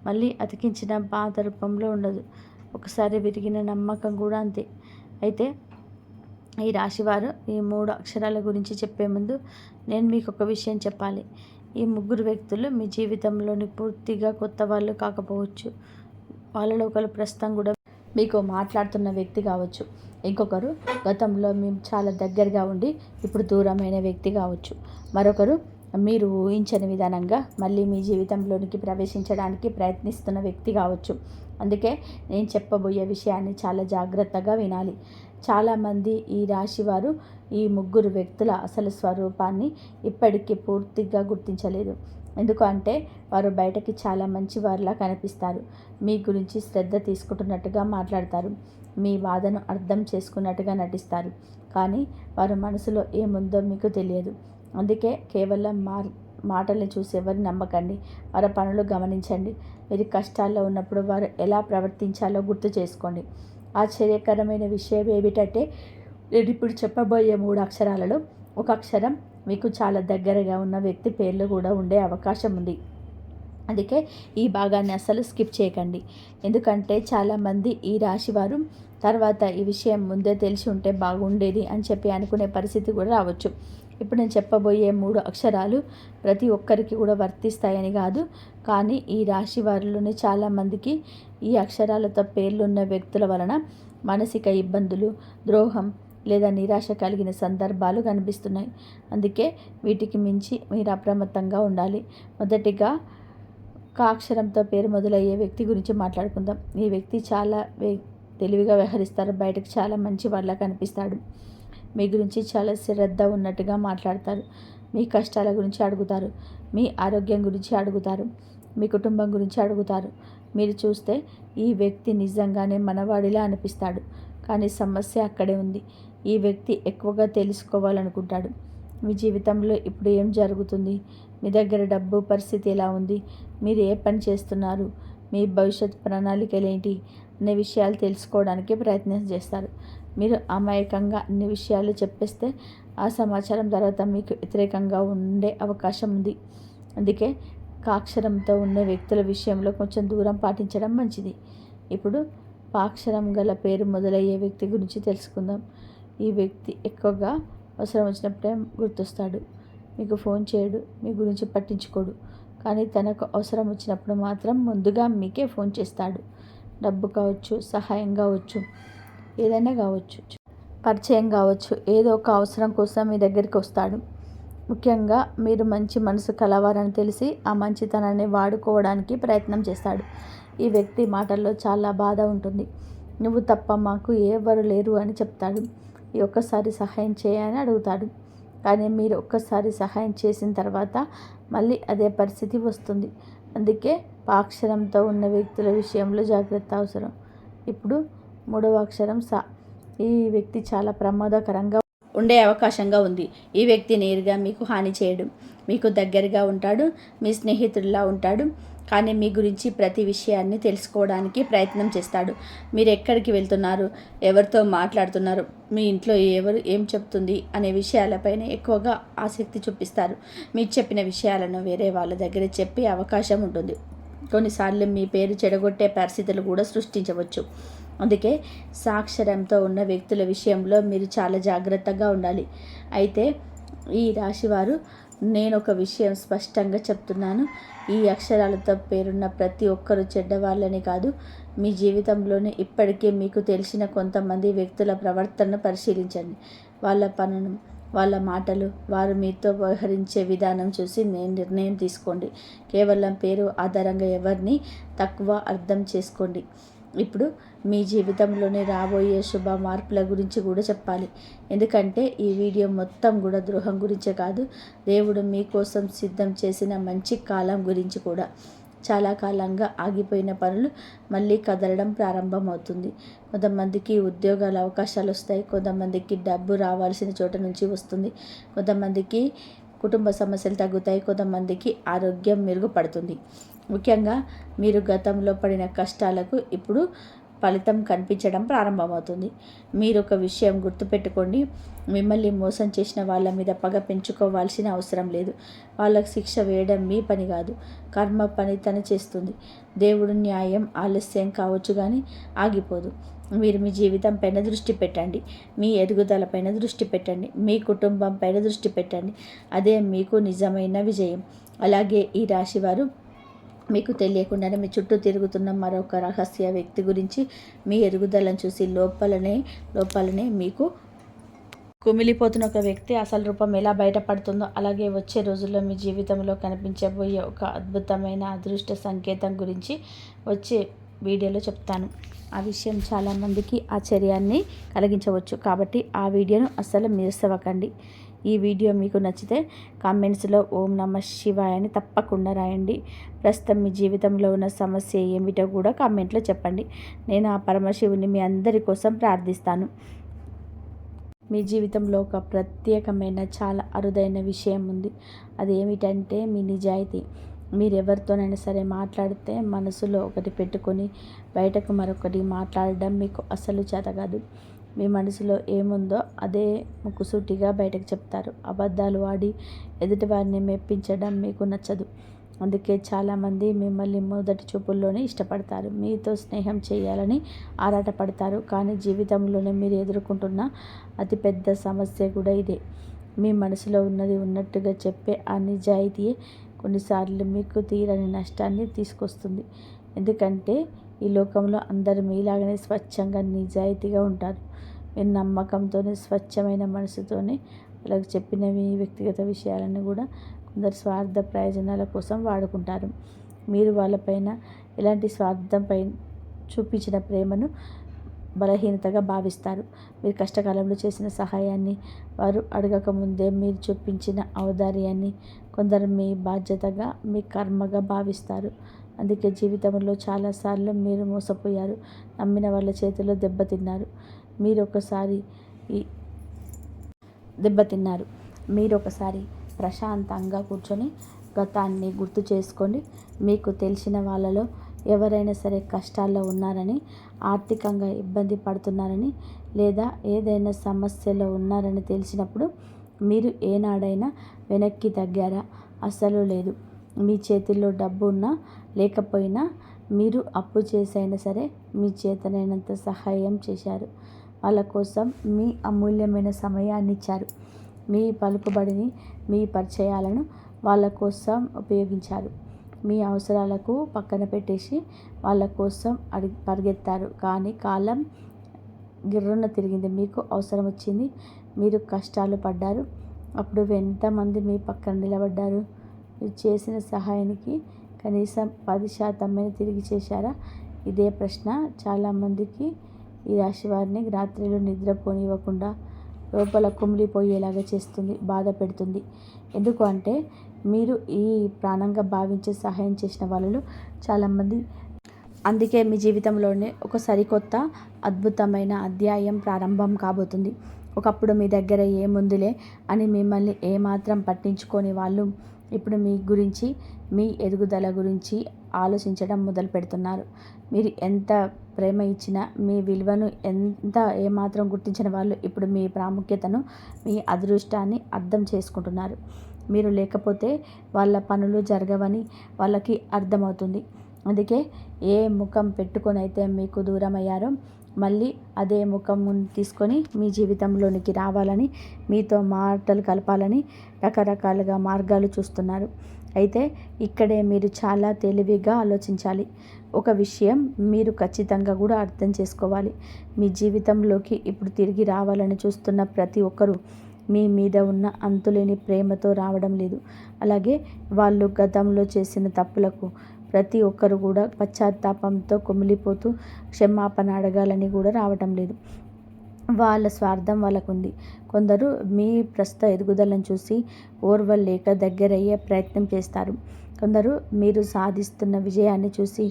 మళ్ళీ అతికించిన పాత రూపంలో ఉండదు. ఒకసారి విరిగిన నమ్మకం కూడా అంతే. అయితే ఈ రాశివారు ఈ 3 అక్షరాల గురించి చెప్పే ముందు నేను మీకు ఒక విషయం చెప్పాలి. ఈ 3 వ్యక్తులు మీ జీవితంలోని పూర్తిగా కొత్త వాళ్ళు కాకపోవచ్చు. వాళ్ళలో ఒకరు ప్రస్తుతం కూడా మీకు మాట్లాడుతున్న వ్యక్తి కావచ్చు. ఇంకొకరు గతంలో మేము చాలా దగ్గరగా ఉండి ఇప్పుడు దూరమైన వ్యక్తి కావచ్చు. మరొకరు మీరు ఊహించని విధానంగా మళ్ళీ మీ జీవితంలోనికి ప్రవేశించడానికి ప్రయత్నిస్తున్న వ్యక్తి కావచ్చు. అందుకే నేను చెప్పబోయే విషయాన్ని చాలా జాగ్రత్తగా వినాలి. చాలామంది ఈ రాశివారు ఈ 3 వ్యక్తుల అసలు స్వరూపాన్ని ఇప్పటికీ పూర్తిగా గుర్తించలేదు. ఎందుకంటే వారు బయటకి చాలా మంచి వారిలా కనిపిస్తారు. మీ గురించి శ్రద్ధ తీసుకుంటున్నట్టుగా మాట్లాడతారు. మీ బాధను అర్థం చేసుకున్నట్టుగా నటిస్తారు. కానీ వారి మనసులో ఏముందో మీకు తెలియదు. అందుకే కేవలం మాటల్ని చూసి ఎవరిని నమ్మకండి. వారి పనులు గమనించండి. మీరు కష్టాల్లో ఉన్నప్పుడు వారు ఎలా ప్రవర్తించాలో గుర్తు చేసుకోండి. ఆశ్చర్యకరమైన విషయం ఏమిటంటే నేను ఇప్పుడు చెప్పబోయే 3 అక్షరాలలో ఒక అక్షరం మీకు చాలా దగ్గరగా ఉన్న వ్యక్తి పేర్లు కూడా ఉండే అవకాశం ఉంది. అందుకే ఈ భాగాన్ని అస్సలు స్కిప్ చేయకండి. ఎందుకంటే చాలామంది ఈ రాశివారు తర్వాత ఈ విషయం ముందే తెలిసి ఉంటే బాగుండేది అని చెప్పి అనుకునే పరిస్థితి కూడా రావచ్చు. ఇప్పుడు నేను చెప్పబోయే 3 అక్షరాలు ప్రతి ఒక్కరికి కూడా వర్తిస్తాయని కాదు, కానీ ఈ రాశి వారిలోని చాలామందికి ఈ అక్షరాలతో పేర్లున్న వ్యక్తుల వలన మానసిక ఇబ్బందులు, ద్రోహం, లేదా నిరాశ కలిగిన సందర్భాలు కనిపిస్తున్నాయి. అందుకే వీటికి మించి మీరు అప్రమత్తంగా ఉండాలి. మొదటిగా క అక్షరంతో పేరు మొదలయ్యే వ్యక్తి గురించి మాట్లాడుకుందాం. ఈ వ్యక్తి చాలా తెలివిగా వ్యవహరిస్తారు. బయటకు చాలా మంచి వాళ్ళ కనిపిస్తాడు. మీ గురించి చాలా శ్రద్ధ ఉన్నట్టుగా మాట్లాడతారు. మీ కష్టాల గురించి అడుగుతారు. మీ ఆరోగ్యం గురించి అడుగుతారు. మీ కుటుంబం గురించి అడుగుతారు. మీరు చూస్తే ఈ వ్యక్తి నిజంగానే మనవాడిలా అనిపిస్తాడు. కానీ సమస్య అక్కడే ఉంది. ఈ వ్యక్తి ఎక్కువగా తెలుసుకోవాలనుకుంటాడు. మీ జీవితంలో ఇప్పుడు ఏం జరుగుతుంది, మీ దగ్గర డబ్బు పరిస్థితి ఎలా ఉంది, మీరు ఏ పని చేస్తున్నారు, మీ భవిష్యత్ ప్రణాళికలు ఏంటి అనే విషయాలు తెలుసుకోవడానికి ప్రయత్నం చేస్తారు. మీరు అమాయకంగా అన్ని విషయాలు చెప్పేస్తే ఆ సమాచారం తర్వాత మీకు వ్యతిరేకంగా ఉండే అవకాశం ఉంది. అందుకే కాక్షరంతో ఉన్న వ్యక్తుల విషయంలో కొంచెం దూరం పాటించడం మంచిది. ఇప్పుడు పాక్షరం గల పేరు మొదలయ్యే వ్యక్తి గురించి తెలుసుకుందాం. ఈ వ్యక్తి ఎక్కువగా అవసరం వచ్చినప్పుడే గుర్తొస్తాడు. మీకు ఫోన్ చేయడు, మీ గురించి పట్టించుకోడు. కానీ తనకు అవసరం వచ్చినప్పుడు మాత్రం ముందుగా మీకే ఫోన్ చేస్తాడు. డబ్బు కావచ్చు, సహాయం కావచ్చు, ఏదైనా కావచ్చు, పరిచయం కావచ్చు, ఏదో ఒక అవసరం కోసం మీ దగ్గరికి వస్తాడు. ముఖ్యంగా మీరు మంచి మనసు కలవారని తెలిసి ఆ మంచితనాన్ని వాడుకోవడానికి ప్రయత్నం చేస్తాడు. ఈ వ్యక్తి మాటల్లో చాలా బాధ ఉంటుంది. నువ్వు తప్ప మాకు ఎవరు లేరు అని చెప్తాడు. ఈ ఒక్కసారి సహాయం చేయని అడుగుతాడు. కానీ మీరు ఒక్కసారి సహాయం చేసిన తర్వాత మళ్ళీ అదే పరిస్థితి వస్తుంది. అందుకే పాక్షరంతో ఉన్న వ్యక్తుల విషయంలో జాగ్రత్త అవసరం. ఇప్పుడు 3వ అక్షరం స. ఈ వ్యక్తి చాలా ప్రమాదకరంగా ఉండే అవకాశంగా ఉంది. ఈ వ్యక్తి నేరుగా మీకు హాని చేయడు. మీకు దగ్గరగా ఉంటాడు. మీ స్నేహితుడిలా ఉంటాడు. కానీ మీ గురించి ప్రతి విషయాన్ని తెలుసుకోవడానికి ప్రయత్నం చేస్తాడు. మీరు ఎక్కడికి వెళ్తున్నారు, ఎవరితో మాట్లాడుతున్నారు, మీ ఇంట్లో ఎవరు ఏం చెప్తుంది అనే విషయాలపైన ఎక్కువగా ఆసక్తి చూపిస్తారు. మీరు చెప్పిన విషయాలను వేరే వాళ్ళ దగ్గర చెప్పే అవకాశం ఉంటుంది. కొన్నిసార్లు మీ పేరు చెడగొట్టే పరిస్థితులు కూడా సృష్టించవచ్చు. అందుకే సాక్షరంతో ఉన్న వ్యక్తుల విషయంలో మీరు చాలా జాగ్రత్తగా ఉండాలి. అయితే ఈ రాశివారు, నేను ఒక విషయం స్పష్టంగా చెప్తున్నాను. ఈ అక్షరాలతో పేరున్న ప్రతి ఒక్కరూ చెడ్డవాళ్ళని కాదు. మీ జీవితంలోనే ఇప్పటికే మీకు తెలిసిన కొంతమంది వ్యక్తుల ప్రవర్తనను పరిశీలించండి. వాళ్ళ పనులు, వాళ్ళ మాటలు, వారు మీతో వ్యవహరించే విధానం చూసి నిర్ణయం తీసుకోండి. కేవలం పేరు ఆధారంగా ఎవరిని తక్కువ అర్థం చేసుకోండి. ఇప్పుడు మీ జీవితంలోనే రాబోయే శుభ మార్పుల గురించి కూడా చెప్పాలి. ఎందుకంటే ఈ వీడియో మొత్తం కూడా ద్రోహం గురించే కాదు, దేవుడు మీకోసం సిద్ధం చేసిన మంచి కాలం గురించి కూడా. చాలా కాలంగా ఆగిపోయిన పనులు మళ్ళీ కదలడం ప్రారంభమవుతుంది. కొంతమందికి ఉద్యోగాల అవకాశాలు వస్తాయి. కొంతమందికి డబ్బు రావాల్సిన చోట నుంచి వస్తుంది. కొంతమందికి కుటుంబ సమస్యలు తగ్గుతాయి. కొంతమందికి ఆరోగ్యం మెరుగుపడుతుంది. ముఖ్యంగా మీరు గతంలో పడిన కష్టాలకు ఇప్పుడు ఫలితం కనిపించడం ప్రారంభమవుతుంది. మీరు ఒక విషయం గుర్తుపెట్టుకోండి, మిమ్మల్ని మోసం చేసిన వాళ్ళ మీద పగ పెంచుకోవాల్సిన అవసరం లేదు. వాళ్ళకు శిక్ష వేయడం మీ పని కాదు, కర్మ పని తను చేస్తుంది. దేవుడు న్యాయం ఆలస్యం కావచ్చు కానీ ఆగిపోదు. మీరు మీ జీవితం పైన దృష్టి పెట్టండి, మీ ఎదుగుదల పైన దృష్టి పెట్టండి, మీ కుటుంబం పైన దృష్టి పెట్టండి. అదే మీకు నిజమైన విజయం. అలాగే ఈ రాశివారు, మీకు తెలియకుండానే మీ చుట్టూ తిరుగుతున్న మరొక రహస్య వ్యక్తి గురించి మీ ఎదుగుదలను చూసి లోపలనే మీకు కుమిలిపోతున్న ఒక వ్యక్తి అసలు రూపం ఎలా బయటపడుతుందో, అలాగే వచ్చే రోజుల్లో మీ జీవితంలో కనిపించబోయే ఒక అద్భుతమైన అదృష్ట సంకేతం గురించి వచ్చే వీడియోలో చెప్తాను. ఆ విషయం చాలామందికి ఆశ్చర్యాన్ని కలిగించవచ్చు. కాబట్టి ఆ వీడియోను అస్సలు మిస్ అవ్వకండి. ఈ వీడియో మీకు నచ్చితే కామెంట్స్లో ఓం నమః శివాయ అని తప్పకుండా రాయండి. ప్రస్తుతం మీ జీవితంలో ఉన్న సమస్య ఏమిటో కూడా కామెంట్లో చెప్పండి. నేను ఆ పరమశివుని మీ అందరి కోసం ప్రార్థిస్తాను. మీ జీవితంలో ఒక ప్రత్యేకమైన చాలా అరుదైన విషయం ఉంది. అదేమిటంటే మీ నిజాయితీ. మీరెవరితోనైనా సరే మాట్లాడితే మనసులో ఒకటి పెట్టుకొని బయటకు మరొకటి మాట్లాడడం మీకు అసలు చేత కాదు. మీ మనసులో ఏముందో అదే ముక్కుసూటిగా బయటకు చెప్తారు. అబద్ధాలు ఆడి ఎదుటివారిని మెప్పించడం మీకు నచ్చదు. అందుకే చాలామంది మిమ్మల్ని మొదటి చూపుల్లోనే ఇష్టపడతారు, మీతో స్నేహం చేయాలని ఆరాటపడతారు. కానీ జీవితంలోనే మీరు ఎదుర్కొంటున్న అతిపెద్ద సమస్య కూడా ఇదే. మీ మనసులో ఉన్నది ఉన్నట్టుగా చెప్పే ఆ నిజాయితీయే కొన్నిసార్లు మీకు తీరని నష్టాన్ని తీసుకొస్తుంది. ఎందుకంటే ఈ లోకంలో అందరూ మీలాగనే స్వచ్ఛంగా నిజాయితీగా ఉంటారు. మీరు నమ్మకంతోనే స్వచ్ఛమైన మనసుతోనే వాళ్ళకి చెప్పినవి వ్యక్తిగత విషయాలను కూడా కొందరు స్వార్థ ప్రయోజనాల కోసం వాడుకుంటారు. మీరు వాళ్ళపైన ఎలాంటి స్వార్థంపై చూపించిన ప్రేమను బలహీనతగా భావిస్తారు. మీరు కష్టకాలంలో చేసిన సహాయాన్ని, వారు అడగకముందే మీరు చూపించిన ఔదార్యాన్ని కొందరు మీ బాధ్యతగా, మీ కర్మగా భావిస్తారు. అందుకే జీవితంలో చాలాసార్లు మీరు మోసపోయారు, నమ్మిన వాళ్ళ చేతిలో మీరొకసారి ప్రశాంతంగా కూర్చొని గతాన్ని గుర్తు చేసుకొని, మీకు తెలిసిన వాళ్ళలో ఎవరైనా సరే కష్టాల్లో ఉన్నారని, ఆర్థికంగా ఇబ్బంది పడుతున్నారని, లేదా ఏదైనా సమస్యలో ఉన్నారని తెలిసినప్పుడు మీరు ఏనాడైనా వెనక్కి తగ్గారా? అస్సలు లేదు. మీ చేతిలో డబ్బు ఉన్నా లేకపోయినా మీరు అప్పు చేసైనా సరే మీ చేతనైనంత సహాయం చేశారు. వాళ్ళ కోసం మీ అమూల్యమైన సమయాన్ని ఇచ్చారు. మీ పలుకుబడిని, మీ పరిచయాలను వాళ్ళ కోసం ఉపయోగించారు. మీ అవసరాలకు పక్కన పెట్టేసి వాళ్ళ కోసం పరిగెత్తారు. కానీ కాలం గిర్రున తిరిగింది. మీకు అవసరం వచ్చింది, మీరు కష్టాలు పడ్డారు. అప్పుడు ఎంతమంది మీ పక్కన నిలబడ్డారు? మీరు చేసిన సహాయానికి కనీసం 10% తిరిగి చేశారా? ఇదే ప్రశ్న చాలామందికి ఈ రాశి వారిని రాత్రిలో నిద్రపోనివ్వకుండా లోపల కుమిలిపోయేలాగా చేస్తుంది, బాధ పెడుతుంది. ఎందుకు అంటే మీరు ఈ ప్రాణంగా భావించే సహాయం చేసిన వాళ్ళు చాలామంది. అందుకే మీ జీవితంలోనే ఒక సరికొత్త అద్భుతమైన అధ్యాయం ప్రారంభం కాబోతుంది. ఒకప్పుడు మీ దగ్గర ఏముందిలే అని మిమ్మల్ని ఏమాత్రం పట్టించుకోని వాళ్ళు ఇప్పుడు మీ గురించి, మీ ఎదుగుదల గురించి ఆలోచించడం మొదలు పెడుతున్నారు. మీరు ఎంత ప్రేమ ఇచ్చినా, మీ విలువను ఏమాత్రం గుర్తించిన వాళ్ళు ఇప్పుడు మీ ప్రాముఖ్యతను, మీ అదృష్టాన్ని అర్థం చేసుకుంటున్నారు. మీరు లేకపోతే వాళ్ళ పనులు జరగవని వాళ్ళకి అర్థమవుతుంది. అందుకే ఏ ముఖం పెట్టుకొని అయితే మీకు దూరం అయ్యారో మళ్ళీ అదే ముఖం తీసుకొని మీ జీవితంలోనికి రావాలని, మీతో మాటలు కలపాలని రకరకాలుగా మార్గాలు చూస్తున్నారు. అయితే ఇక్కడే మీరు చాలా తెలివిగా ఆలోచించాలి. ఒక విషయం మీరు ఖచ్చితంగా కూడా అర్థం చేసుకోవాలి. మీ జీవితంలోకి ఇప్పుడు తిరిగి రావాలని చూస్తున్న ప్రతి ఒక్కరూ మీ మీద ఉన్న అంతులేని ప్రేమతో రావడం లేదు. అలాగే వాళ్ళు గతంలో చేసిన తప్పులకు ప్రతి ఒక్కరు కూడా పశ్చాత్తాపంతో కుమిలిపోతూ క్షమాపణ అడగాలని కూడా రావటం లేదు. వాళ్ళ స్వార్థం వాళ్ళకుంది. కొందరు మీ ప్రస్తుత ఎదుగుదలను చూసి ఓర్వలేక దగ్గరయ్యే ప్రయత్నం చేస్తారు. కొందరు మీరు సాధిస్తున్న విజయాన్ని చూసి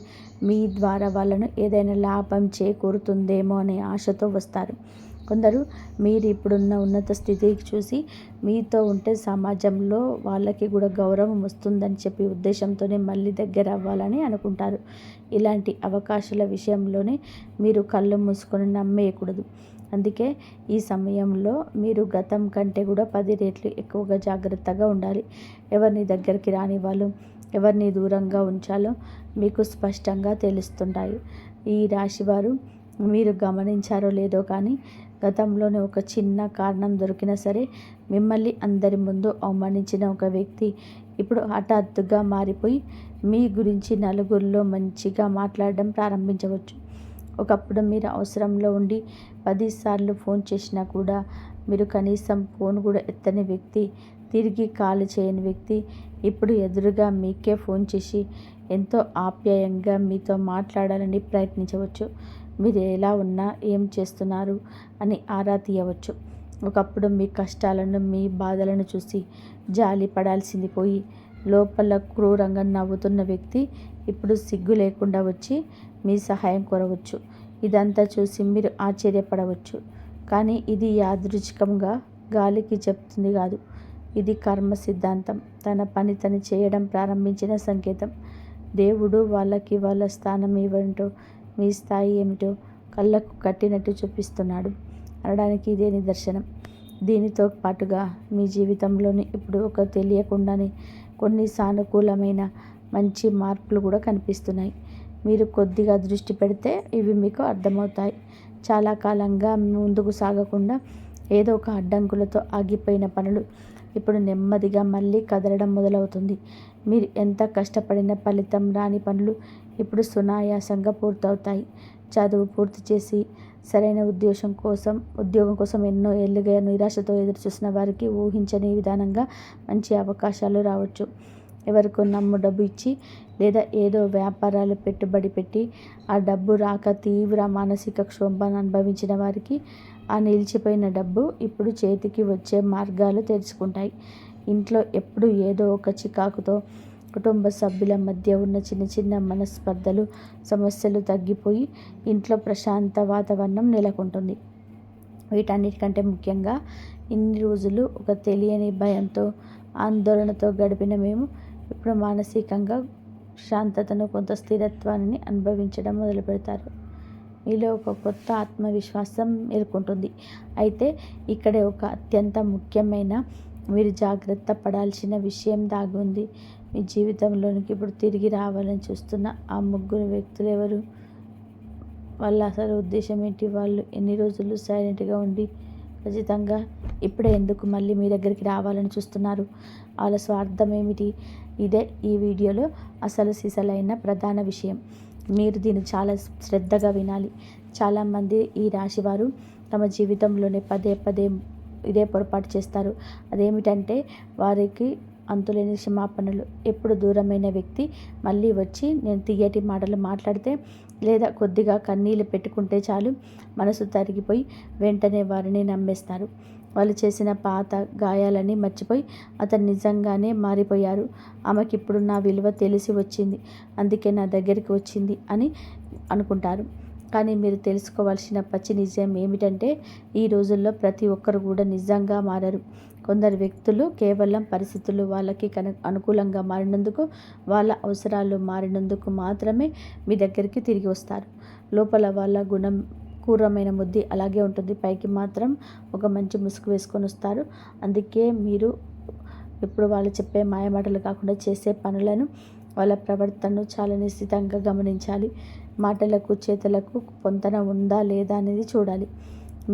మీ ద్వారా వాళ్ళను ఏదైనా లాభం చేకూరుతుందేమో అనే ఆశతో వస్తారు. కొందరు మీరు ఇప్పుడున్న ఉన్నత స్థితికి చూసి మీతో ఉంటే సమాజంలో వాళ్ళకి కూడా గౌరవం వస్తుందని చెప్పి ఉద్దేశంతోనే మళ్ళీ దగ్గర అవ్వాలని అనుకుంటారు. ఇలాంటి అవకాశాల విషయంలోనే మీరు కళ్ళు మూసుకొని నమ్మేయకూడదు. అందుకే ఈ సమయంలో మీరు గతం కంటే కూడా 10 రెట్లు ఎక్కువగా జాగ్రత్తగా ఉండాలి. ఎవరిని దగ్గరికి రానివ్వాలో, ఎవరిని దూరంగా ఉంచాలో మీకు స్పష్టంగా తెలుస్తుంటాయి. ఈ రాశివారు మీరు గమనించారో లేదో కానీ గతంలోనే ఒక చిన్న కారణం దొరికినా సరే మిమ్మల్ని అందరి ముందు అవమానించిన ఒక వ్యక్తి ఇప్పుడు హఠాత్తుగా మారిపోయి మీ గురించి నలుగురిలో మంచిగా మాట్లాడడం ప్రారంభించవచ్చు. ఒకప్పుడు మీరు అవసరంలో ఉండి 10 సార్లు ఫోన్ చేసినా కూడా మీరు కనీసం ఫోన్ కూడా ఎత్తని వ్యక్తి, తిరిగి కాల్ చేయని వ్యక్తి ఇప్పుడు ఎదురుగా మీకే ఫోన్ చేసి ఎంతో ఆప్యాయంగా మీతో మాట్లాడాలని ప్రయత్నించవచ్చు. మీరు ఎలా ఉన్నా, ఏం చేస్తున్నారు అని ఆరా తీయవచ్చు. ఒకప్పుడు మీ కష్టాలను, మీ బాధలను చూసి జాలి పడాల్సింది పోయి లోపల క్రూరంగా నవ్వుతున్న వ్యక్తి ఇప్పుడు సిగ్గు లేకుండా వచ్చి మీ సహాయం కోరవచ్చు. ఇదంతా చూసి మీరు ఆశ్చర్యపడవచ్చు. కానీ ఇది యాదృచ్ఛికంగా గాలికి చెప్తుంది కాదు. ఇది కర్మ సిద్ధాంతం తన పని తను చేయడం ప్రారంభించిన సంకేతం. దేవుడు వాళ్ళకి వాళ్ళ స్థానం ఏమిటో, మీ స్థాయి ఏమిటో కళ్ళకు కట్టినట్టు చూపిస్తున్నాడు అనడానికి ఇదే నిదర్శనం. దీనితో పాటుగా మీ జీవితంలోని ఇప్పుడు ఒక తెలియకుండానే కొన్ని సానుకూలమైన మంచి మార్పులు కూడా కనిపిస్తున్నాయి. మీరు కొద్దిగా దృష్టి పెడితే ఇవి మీకు అర్థమవుతాయి. చాలా కాలంగా ముందుకు సాగకుండా ఏదో ఒక అడ్డంకులతో ఆగిపోయిన పనులు ఇప్పుడు నెమ్మదిగా మళ్ళీ కదలడం మొదలవుతుంది. మీరు ఎంత కష్టపడిన ఫలితం రాని పనులు ఇప్పుడు సునాయాసంగా పూర్తవుతాయి. చదువు పూర్తి చేసి సరైన ఉద్యోగం కోసం ఎన్నో ఏళ్ళుగా నిరాశతో ఎదురుచూసిన వారికి ఊహించని విధానంగా మంచి అవకాశాలు రావచ్చు. ఎవరికో నమ్ము డబ్బు ఇచ్చి లేదా ఏదో వ్యాపారాలు పెట్టుబడి పెట్టి ఆ డబ్బు రాక తీవ్ర మానసిక క్షోభను అనుభవించిన వారికి ఆ నిలిచిపోయిన డబ్బు ఇప్పుడు చేతికి వచ్చే మార్గాలు తెరుచుకుంటాయి. ఇంట్లో ఎప్పుడు ఏదో ఒక చికాకుతో కుటుంబ సభ్యుల మధ్య ఉన్న చిన్న చిన్న మనస్పర్ధలు, సమస్యలు తగ్గిపోయి ఇంట్లో ప్రశాంత వాతావరణం నెలకొంటుంది. వీటన్నిటికంటే ముఖ్యంగా ఇన్ని రోజులు ఒక తెలియని భయంతో, ఆందోళనతో గడిపిన మేము ఇప్పుడు మానసికంగా శాంతతను, కొంత స్థిరత్వాన్ని అనుభవించడం మొదలు పెడతారు. మీలో ఒక కొత్త ఆత్మవిశ్వాసం మేల్కొంటుంది. అయితే ఇక్కడే ఒక అత్యంత ముఖ్యమైన, మీరు జాగ్రత్త పడాల్సిన విషయం దాగి ఉంది. మీ జీవితంలోనికి ఇప్పుడు తిరిగి రావాలని చూస్తున్న ఆ ముగ్గురు వ్యక్తులు ఎవరు? వాళ్ళ అసలు ఉద్దేశం ఏంటి? వాళ్ళు ఎన్ని రోజులు సైలెంట్గా ఉండి ఖచ్చితంగా ఇప్పుడే ఎందుకు మళ్ళీ మీ దగ్గరికి రావాలని చూస్తున్నారు? వాళ్ళ స్వార్థం ఏమిటి? ఇదే ఈ వీడియోలో అసలు సిసలైన ప్రధాన విషయం. మీరు దీన్ని చాలా శ్రద్ధగా వినాలి. చాలామంది ఈ రాశివారు తమ జీవితంలోనే పదే పదే ఇదే పొరపాటు చేస్తారు. అదేమిటంటే వారికి అంతులేని క్షమాపణలు. ఎప్పుడు దూరమైన వ్యక్తి మళ్ళీ వచ్చి నేను తియ్యటి మాటలు మాట్లాడితే లేదా కొద్దిగా కన్నీళ్ళు పెట్టుకుంటే చాలు మనసు తరిగిపోయి వెంటనే వారిని నమ్మేస్తారు. వాళ్ళు చేసిన పాత గాయాలని మర్చిపోయి అతను నిజంగానే మారిపోయారు, ఆమెకిప్పుడు నా విలువ తెలిసి వచ్చింది, అందుకే నా దగ్గరికి వచ్చింది అని అనుకుంటారు. కానీ మీరు తెలుసుకోవాల్సిన పచ్చి నిజం ఏమిటంటే ఈ రోజుల్లో ప్రతి ఒక్కరు కూడా నిజంగా మారరు. కొందరు వ్యక్తులు కేవలం పరిస్థితులు వాళ్ళకి అనుకూలంగా మారినందుకు, వాళ్ళ అవసరాలు మారినందుకు మాత్రమే మీ దగ్గరికి తిరిగి వస్తారు. లోపల వాళ్ళ గుణం క్రూరమైన బుద్ధి అలాగే ఉంటుంది. పైకి మాత్రం ఒక మంచి ముసుగు వేసుకొని వస్తారు. అందుకే మీరు ఇప్పుడు వాళ్ళు చెప్పే మాయమాటలు కాకుండా చేసే పనులను, వాళ్ళ ప్రవర్తనను చాలా నిశ్చితంగా గమనించాలి. మాటలకు చేతలకు పొంతన ఉందా లేదా అనేది చూడాలి.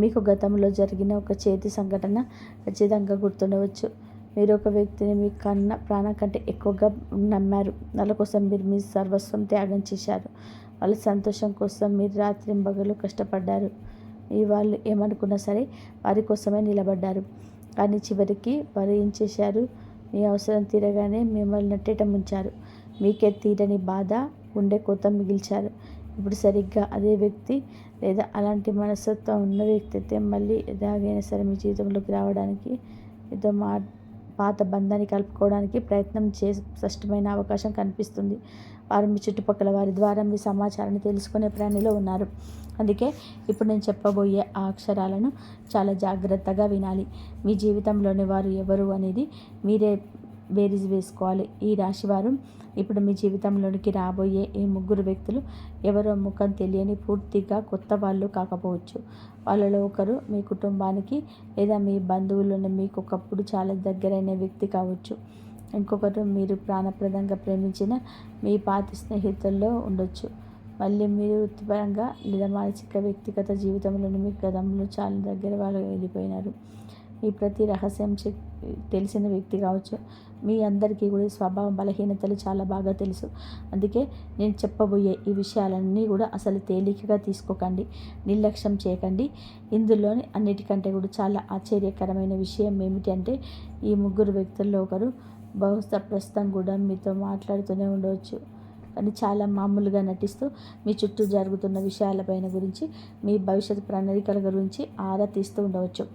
మీకు గతంలో జరిగిన ఒక చేతి సంఘటన ఖచ్చితంగా గుర్తుండవచ్చు. మీరు ఒక వ్యక్తిని మీ ప్రాణం కంటే ఎక్కువగా నమ్మారు. వాళ్ళ కోసం మీరు మీ సర్వస్వం త్యాగం చేశారు. వాళ్ళ సంతోషం కోసం మీరు రాత్రింబగలు కష్టపడ్డారు. వాళ్ళు ఏమనుకున్నా సరే వారి కోసమే నిలబడ్డారు. కానీ చివరికి వారు ఏం చేశారు? మీ అవసరం తీరగానే మిమ్మల్ని నట్టేట ముంచారు. మీకే తీరని బాధ, గుండె కోత మిగిల్చారు. ఇప్పుడు సరిగ్గా అదే వ్యక్తి లేదా అలాంటి మనస్తత్వం ఉన్న వ్యక్తి అయితే మళ్ళీ ఎలాగైనా సరే మీ జీవితంలోకి రావడానికి, మీతో పాత బంధాన్ని కలుపుకోవడానికి ప్రయత్నం స్పష్టమైన అవకాశం కనిపిస్తుంది. వారు మీ చుట్టుపక్కల వారి ద్వారా మీ సమాచారాన్ని తెలుసుకునే ప్రయాణంలో ఉన్నారు. అందుకే ఇప్పుడు నేను చెప్పబోయే ఆ అక్షరాలను చాలా జాగ్రత్తగా వినాలి. మీ జీవితంలోని వారు ఎవరు అనేది మీరే బేరీజు వేసుకోవాలి. ఈ రాశివారు ఇప్పుడు మీ జీవితంలోనికి రాబోయే ఈ ముగ్గురు వ్యక్తులు ఎవరో ముఖం తెలియని, పూర్తిగా కొత్త వాళ్ళు కాకపోవచ్చు. వాళ్ళలో ఒకరు మీ కుటుంబానికి లేదా మీ బంధువులను మీకు ఒకప్పుడు చాలా దగ్గరైన వ్యక్తి కావచ్చు. ఇంకొకరు మీరు ప్రాణప్రదంగా ప్రేమించిన మీ పాత స్నేహితుల్లో ఉండొచ్చు. మళ్ళీ మీరు వృత్తిపరంగా లేదా మానసిక వ్యక్తిగత జీవితంలోని మీ గతంలో చాలా దగ్గర వాళ్ళు వెళ్ళిపోయినారు. ఈ ప్రతి రహస్యం తెలిసిన వ్యక్తి కావచ్చు. మీ అందరికీ కూడా స్వభావ బలహీనతలు చాలా బాగా తెలుసు. అందుకే నేను చెప్పబోయే ఈ విషయాలన్నీ కూడా అసలు తేలికగా తీసుకోకండి, నిర్లక్ష్యం చేయకండి. ఇందులోని అన్నిటికంటే కూడా చాలా ఆశ్చర్యకరమైన విషయం ఏమిటి అంటే ఈ ముగ్గురు వ్యక్తుల్లో ఒకరు బహుశా ప్రస్తుతం కూడా మీతో మాట్లాడుతూనే ఉండవచ్చు. కానీ చాలా మామూలుగా నటిస్తూ మీ చుట్టూ జరుగుతున్న విషయాలపైన గురించి, మీ భవిష్యత్తు ప్రణాళికల గురించి ఆరా తీస్తూ ఉండవచ్చు.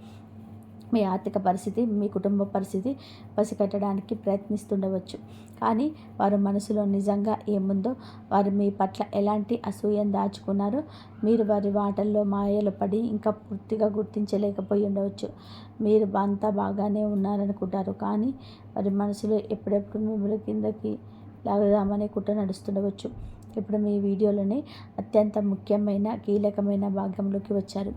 మీ ఆర్థిక పరిస్థితి, మీ కుటుంబ పరిస్థితి పసిగట్టడానికి ప్రయత్నిస్తుండవచ్చు. కానీ వారి మనసులో నిజంగా ఏముందో, వారు మీ పట్ల ఎలాంటి అసూయను దాచుకున్నారో మీరు వారి మాటల్లో మాయలు పడి ఇంకా పూర్తిగా గుర్తించలేకపోయి ఉండవచ్చు. మీరు అంతా బాగానే ఉన్నారనుకుంటారు, కానీ వారి మనసులో ఎప్పుడెప్పుడు మిమ్మల్ని కిందకి లాగదామనే కుట్ర నడుస్తుండవచ్చు. ఇప్పుడు మీ వీడియోలోనే అత్యంత ముఖ్యమైన, కీలకమైన భాగంలోకి వచ్చారు.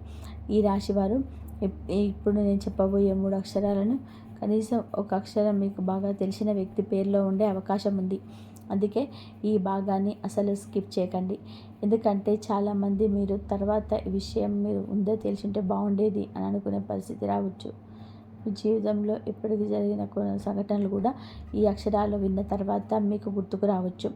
ఈ రాశివారు ఇప్పుడు నేను చెప్పబోయే 3 అక్షరాలను కనీసం ఒక అక్షరం మీకు బాగా తెలిసిన వ్యక్తి పేరులో ఉండే అవకాశం ఉంది. అందుకే ఈ భాగాన్ని అసలు స్కిప్ చేయకండి. ఎందుకంటే చాలామంది మీరు తర్వాత ఈ విషయం మీరు ఉందే తెలిసింటే బాగుండేది అని అనుకునే పరిస్థితి రావచ్చు. మీ జీవితంలో ఇప్పటికి జరిగిన కొన్ని సంఘటనలు కూడా ఈ అక్షరాలు విన్న తర్వాత మీకు గుర్తుకు రావచ్చు.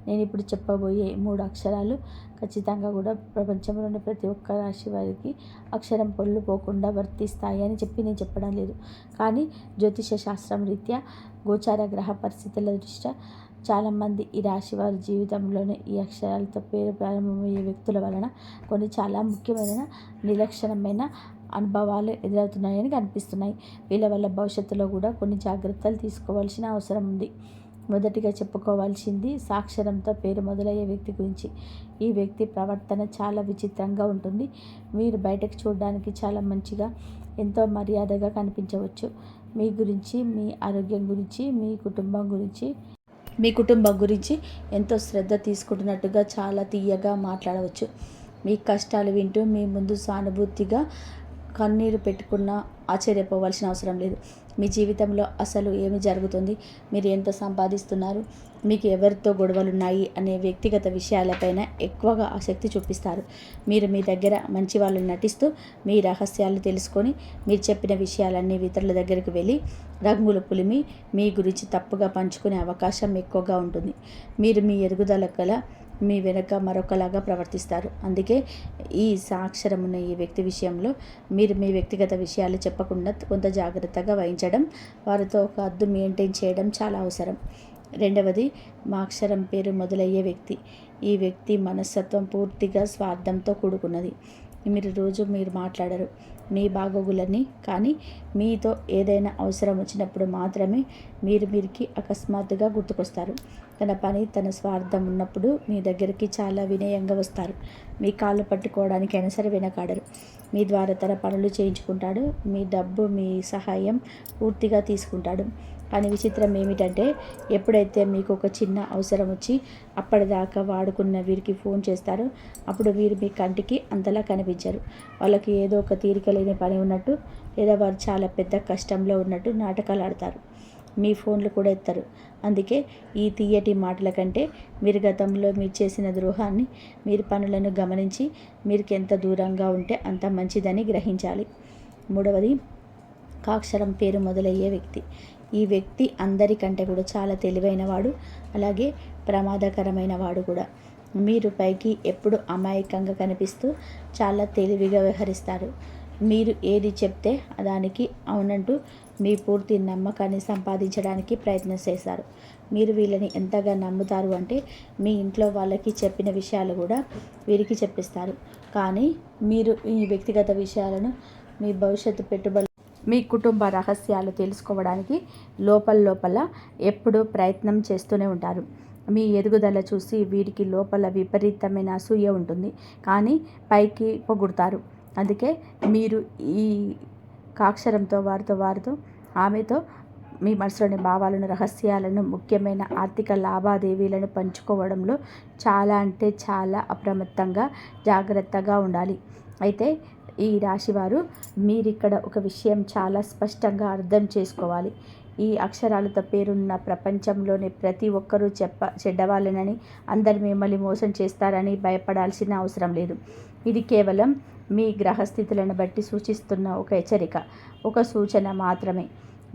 నేను ఇప్పుడు చెప్పబోయే 3 అక్షరాలు ఖచ్చితంగా కూడా ప్రపంచంలోని ప్రతి ఒక్క రాశి వారికి అక్షరం పొల్లు పోకుండా వర్తిస్తాయి అని నేను చెప్పడం లేదు. కానీ జ్యోతిష శాస్త్రం రీత్యా గోచార గ్రహ పరిస్థితుల దృష్ట్యా చాలామంది ఈ రాశి వారి జీవితంలోనే ఈ అక్షరాలతో పేరు ప్రారంభమయ్యే వ్యక్తుల వలన కొన్ని చాలా ముఖ్యమైన నిలక్షణమైన అనుభవాలు ఎదురవుతున్నాయని కనిపిస్తున్నాయి. వీళ్ళ వల్ల భవిష్యత్తులో కూడా కొన్ని జాగ్రత్తలు తీసుకోవాల్సిన అవసరం ఉంది. మొదటిగా చెప్పుకోవాల్సింది సాక్షరంతో పేరు మొదలయ్యే వ్యక్తి గురించి. ఈ వ్యక్తి ప్రవర్తన చాలా విచిత్రంగా ఉంటుంది. మీరు బయటకు చూడడానికి చాలా మంచిగా, ఎంతో మర్యాదగా కనిపించవచ్చు. మీ గురించి, మీ ఆరోగ్యం గురించి, మీ కుటుంబం గురించి ఎంతో శ్రద్ధ తీసుకుంటున్నట్టుగా చాలా తీయగా మాట్లాడవచ్చు. మీ కష్టాలు వింటూ మీ ముందు సానుభూతిగా కన్నీరు పెట్టుకున్నా ఆశ్చర్యపోవాల్సిన అవసరం లేదు. మీ జీవితంలో అసలు ఏమి జరుగుతుంది, మీరు ఎంత సంపాదిస్తున్నారు, మీకు ఎవరితో గొడవలున్నాయి అనే వ్యక్తిగత విషయాలపైన ఎక్కువగా ఆసక్తి చూపిస్తారు. మీరు మీ దగ్గర మంచి వాళ్ళని నటిస్తూ మీ రహస్యాలు తెలుసుకొని మీరు చెప్పిన విషయాలన్నీ ఇతరుల దగ్గరికి వెళ్ళి రంగులు పులిమి మీ గురించి తప్పుగా పంచుకునే అవకాశం ఎక్కువగా ఉంటుంది. మీరు మీ ఎదుగుదల గల మీ వెనక మరొకలాగా ప్రవర్తిస్తారు. అందుకే ఈ సాక్షరం ఉన్న ఈ వ్యక్తి విషయంలో మీరు మీ వ్యక్తిగత విషయాలు చెప్పకుండా కొంత జాగ్రత్తగా వహించడం, వారితో ఒక హద్దు మెయింటైన్ చేయడం చాలా అవసరం. రెండవది, మా అక్షరం పేరు మొదలయ్యే వ్యక్తి. ఈ వ్యక్తి మనస్తత్వం పూర్తిగా స్వార్థంతో కూడుకున్నది. మీరు మాట్లాడరు మీ బాగోగులని, కానీ మీతో ఏదైనా అవసరం వచ్చినప్పుడు మాత్రమే మీరికి అకస్మాత్తుగా గుర్తుకొస్తారు. తన పని, తన స్వార్థం ఉన్నప్పుడు మీ దగ్గరికి చాలా వినయంగా వస్తారు. మీ కాళ్ళు పట్టుకోవడానికైనా సరే వెనకాడరు. మీ ద్వారా తన పనులు చేయించుకుంటాడు. మీ డబ్బు, మీ సహాయం పూర్తిగా తీసుకుంటాడు. కానీ విచిత్రం ఏమిటంటే, ఎప్పుడైతే మీకు ఒక చిన్న అవసరం వచ్చి అప్పటిదాకా వాడుకున్న వీరికి ఫోన్ చేస్తారో అప్పుడు వీరు మీ కంటికి అంతలా కనిపించరు. వాళ్ళకి ఏదో ఒక తీరిక లేని పని ఉన్నట్టు, లేదా వారు చాలా పెద్ద కష్టంలో ఉన్నట్టు నాటకాలు ఆడతారు. మీ ఫోన్లు కూడా ఎత్తరు. అందుకే ఈ తీయటి మాటల కంటే మీరు గతంలో మీరు చేసిన ద్రోహాన్ని, మీరు పనులను గమనించి మీకు ఎంత దూరంగా ఉంటే అంత మంచిదని గ్రహించాలి. మూడవది, కాక్షరం పేరు మొదలయ్యే వ్యక్తి. ఈ వ్యక్తి అందరికంటే కూడా చాలా తెలివైన వాడు, అలాగే ప్రమాదకరమైన వాడు కూడా. మీరు పైకి ఎప్పుడు అమాయకంగా కనిపిస్తూ చాలా తెలివిగా వ్యవహరిస్తారు. మీరు ఏది చెప్తే దానికి అవునంటూ మీ పూర్తి నమ్మకాన్ని సంపాదించడానికి ప్రయత్నం చేస్తారు. మీరు వీళ్ళని ఎంతగా నమ్ముతారు అంటే మీ ఇంట్లో వాళ్ళకి చెప్పిన విషయాలు కూడా వీరికి చెప్పిస్తారు. కానీ మీరు ఈ వ్యక్తిగత విషయాలను, మీ భవిష్యత్తు పెట్టుబడులు, మీ కుటుంబ రహస్యాలు తెలుసుకోవడానికి లోపల ఎప్పుడూ ప్రయత్నం చేస్తూనే ఉంటారు. మీ ఎదుగుదల చూసి వీరికి లోపల విపరీతమైన అసూయ ఉంటుంది, కానీ పైకి పొగుడుతారు. అందుకే మీరు ఈ కాక్షరంతో వారితో ఆమెతో మీ మనసులోని భావాలను, రహస్యాలను, ముఖ్యమైన ఆర్థిక లావాదేవీలను పంచుకోవడంలో చాలా అంటే చాలా అప్రమత్తంగా, జాగ్రత్తగా ఉండాలి. అయితే ఈ రాశివారు మీరిక్కడ ఒక విషయం చాలా స్పష్టంగా అర్థం చేసుకోవాలి. ఈ అక్షరాలతో పేరున్న ప్రపంచంలోని ప్రతి ఒక్కరూ చెడ్డవాళ్ళనని, అందరు మిమ్మల్ని మోసం చేస్తారని భయపడాల్సిన అవసరం లేదు. ఇది కేవలం మీ గ్రహస్థితులను బట్టి సూచిస్తున్న ఒక హెచ్చరిక, ఒక సూచన మాత్రమే.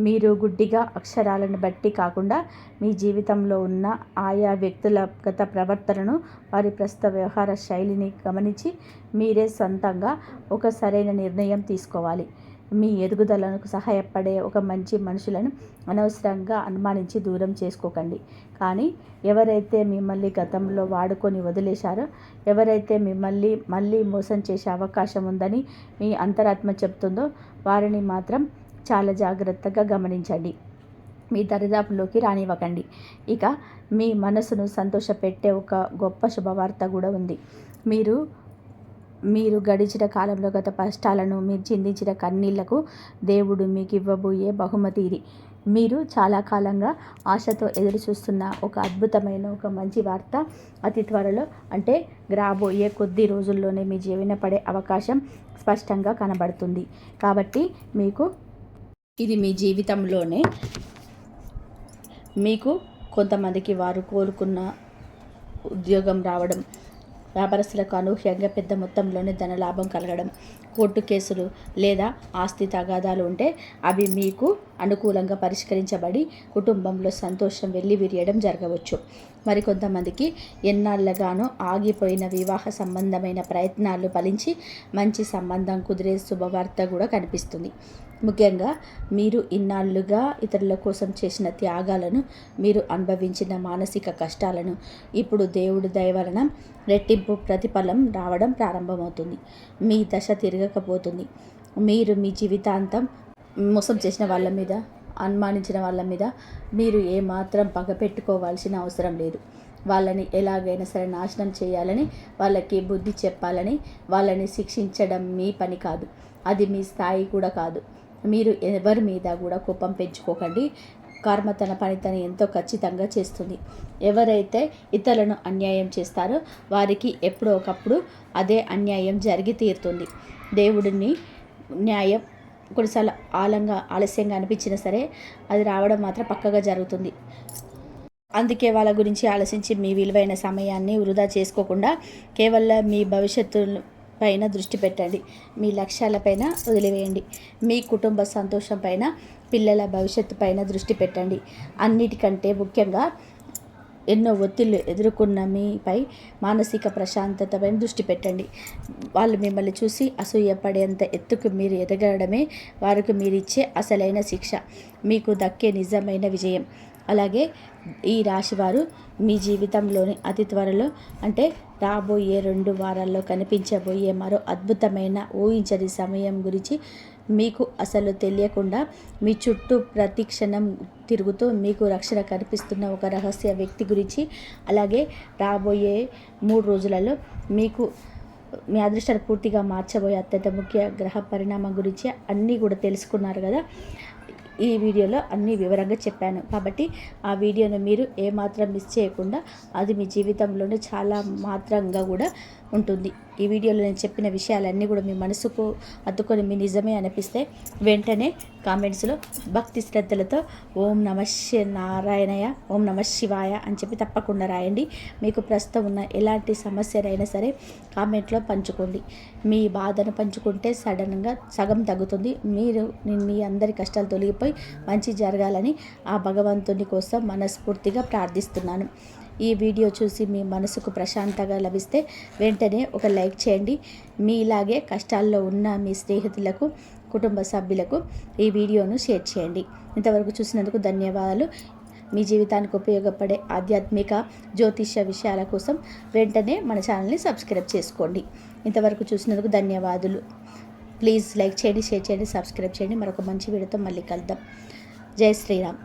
మీరు గుడ్డిగా అక్షరాలను బట్టి కాకుండా మీ జీవితంలో ఉన్న ఆయా వ్యక్తుల గత ప్రవర్తనను, వారి ప్రస్తుత వ్యవహార శైలిని గమనించి మీరే సొంతంగా ఒక సరైన నిర్ణయం తీసుకోవాలి. మీ ఎదుగుదలకు సహాయపడే ఒక మంచి మనుషులను అనవసరంగా అనుమానించి దూరం చేసుకోకండి. కానీ ఎవరైతే మిమ్మల్ని గతంలో వాడుకొని వదిలేశారో, ఎవరైతే మిమ్మల్ని మళ్ళీ మోసం చేసే అవకాశం ఉందని మీ అంతరాత్మ చెప్తుందో వారిని మాత్రం చాలా జాగ్రత్తగా గమనించండి. మీ దరిదాపుల్లోకి రానివ్వకండి. ఇక మీ మనసును సంతోషపెట్టే ఒక గొప్ప శుభవార్త కూడా ఉంది. మీరు గడిచిన కాలంలో గత కష్టాలను, మీరు చిందించిన కన్నీళ్లకు దేవుడు మీకు ఇవ్వబోయే బహుమతి ఇది. మీరు చాలా కాలంగా ఆశతో ఎదురు చూస్తున్న ఒక అద్భుతమైన, ఒక మంచి వార్త అతి త్వరలో, అంటే రాబోయే కొద్ది రోజుల్లోనే మీ జీవన పడే అవకాశం స్పష్టంగా కనబడుతుంది. కాబట్టి ఇది మీ జీవితంలోనే మీకు కొంతమందికి వారు కోరుకున్న ఉద్యోగం రావడం, వ్యాపారస్తులకు అనూహ్యంగా పెద్ద మొత్తంలోనే ధన లాభం కలగడం, కోర్టు కేసులు లేదా ఆస్తి తగాదాలు ఉంటే అవి మీకు అనుకూలంగా పరిష్కరించబడి కుటుంబంలో సంతోషం వెల్లివిరియడం జరగవచ్చు. మరికొంతమందికి ఎన్నాళ్ళగానో ఆగిపోయిన వివాహ సంబంధమైన ప్రయత్నాలు ఫలించి మంచి సంబంధం కుదిరే శుభవార్త కూడా కనిపిస్తుంది. ముఖ్యంగా మీరు ఇన్నాళ్ళుగా ఇతరుల కోసం చేసిన త్యాగాలను, మీరు అనుభవించిన మానసిక కష్టాలను ఇప్పుడు దేవుడి దయ వలన రెట్టింపు ప్రతిఫలం రావడం ప్రారంభమవుతుంది. మీ దశ తిరగకపోతుంది. మీరు మీ జీవితాంతం మోసం చేసిన వాళ్ళ మీద, అనుమానించిన వాళ్ళ మీద మీరు ఏమాత్రం పగ పెట్టుకోవాల్సిన అవసరం లేదు. వాళ్ళని ఎలాగైనా సరే నాశనం చేయాలని, వాళ్ళకి బుద్ధి చెప్పాలని, వాళ్ళని శిక్షించడం మీ పని కాదు. అది మీ స్థాయి కూడా కాదు. మీరు ఎవరి మీద కూడా కోపం పెంచుకోకండి. కర్మ తన పని తను ఎంతో ఖచ్చితంగా చేస్తుంది. ఎవరైతే ఇతరులను అన్యాయం చేస్తారో వారికి ఎప్పుడో ఒకప్పుడు అదే అన్యాయం జరిగి తీరుతుంది. దేవుడిని న్యాయం కొన్నిసార్లు ఆలస్యంగా అనిపించినా సరే అది రావడం మాత్రం పక్కగా జరుగుతుంది. అందుకే వాళ్ళ గురించి ఆలోచించి మీ విలువైన సమయాన్ని వృధా చేసుకోకుండా కేవలం మీ భవిష్యత్తు పైన దృష్టి పెట్టండి. మీ లక్ష్యాలపైన వదిలివేయండి. మీ కుటుంబ సంతోషం పైన, పిల్లల భవిష్యత్తు పైన దృష్టి పెట్టండి. అన్నిటికంటే ముఖ్యంగా ఎన్నో ఒత్తిళ్లు ఎదుర్కొన్న మీపై మానసిక ప్రశాంతతపైన దృష్టి పెట్టండి. వాళ్ళు మిమ్మల్ని చూసి అసూయపడేంత ఎత్తుకు మీరు ఎదగడమే వారికి మీరిచ్చే అసలైన శిక్ష, మీకు దక్కే నిజమైన విజయం. అలాగే ఈ రాశివారు మీ జీవితంలోని అతి త్వరలో అంటే రాబోయే 2 వారాల్లో కనిపించబోయే మరో అద్భుతమైన ఊహించని సమయం గురించి మీకు అసలు తెలియకుండా మీ చుట్టూ ప్రతి క్షణం తిరుగుతూ మీకు రక్షణ కనిపిస్తున్న ఒక రహస్య వ్యక్తి గురించి, అలాగే రాబోయే 3 రోజులలో మీకు మీ అదృష్టాన్ని పూర్తిగా మార్చబోయే అత్యంత ముఖ్య గ్రహ పరిణామం గురించి అన్నీ కూడా తెలుసుకున్నారు కదా. ఈ వీడియోలో అన్నీ వివరంగా చెప్పాను కాబట్టి ఆ వీడియోను మీరు ఏమాత్రం మిస్ చేయకుండా, అది మీ జీవితంలోనే చాలా మాత్రంగా కూడా ఉంటుంది. ఈ వీడియోలో నేను చెప్పిన విషయాలన్నీ కూడా మీ మనసుకు అద్దుకొని మీ నిజమే అనిపిస్తే వెంటనే కామెంట్స్లో భక్తి శ్రద్ధలతో ఓం నమః నారాయణయ, ఓం నమః శివాయ అని చెప్పి తప్పకుండా రాయండి. మీకు ప్రస్తుతం ఉన్న ఎలాంటి సమస్యనైనా సరే కామెంట్లో పంచుకోండి. మీ బాధను పంచుకుంటే సడన్గా సగం తగ్గుతుంది. మీరు మీ అందరి కష్టాలు తొలగిపోయి మంచి జరగాలని ఆ భగవంతుని కోసం మనస్ఫూర్తిగా ప్రార్థిస్తున్నాను. ఈ వీడియో చూసి మీ మనసుకు ప్రశాంతంగా లభిస్తే వెంటనే ఒక లైక్ చేయండి. మీలాగే కష్టాల్లో ఉన్న మీ స్నేహితులకు, కుటుంబ సభ్యులకు ఈ వీడియోను షేర్ చేయండి. ఇంతవరకు చూసినందుకు ధన్యవాదాలు. మీ జీవితానికి ఉపయోగపడే ఆధ్యాత్మిక జ్యోతిష్య విషయాల కోసం వెంటనే మన ఛానల్ని సబ్స్క్రైబ్ చేసుకోండి. ఇంతవరకు చూసినందుకు ధన్యవాదాలు. ప్లీజ్ లైక్ చేయండి, షేర్ చేయండి, సబ్స్క్రైబ్ చేయండి. మరొక మంచి వీడియోతో మళ్ళీ కలుద్దాం. జై శ్రీరామ్.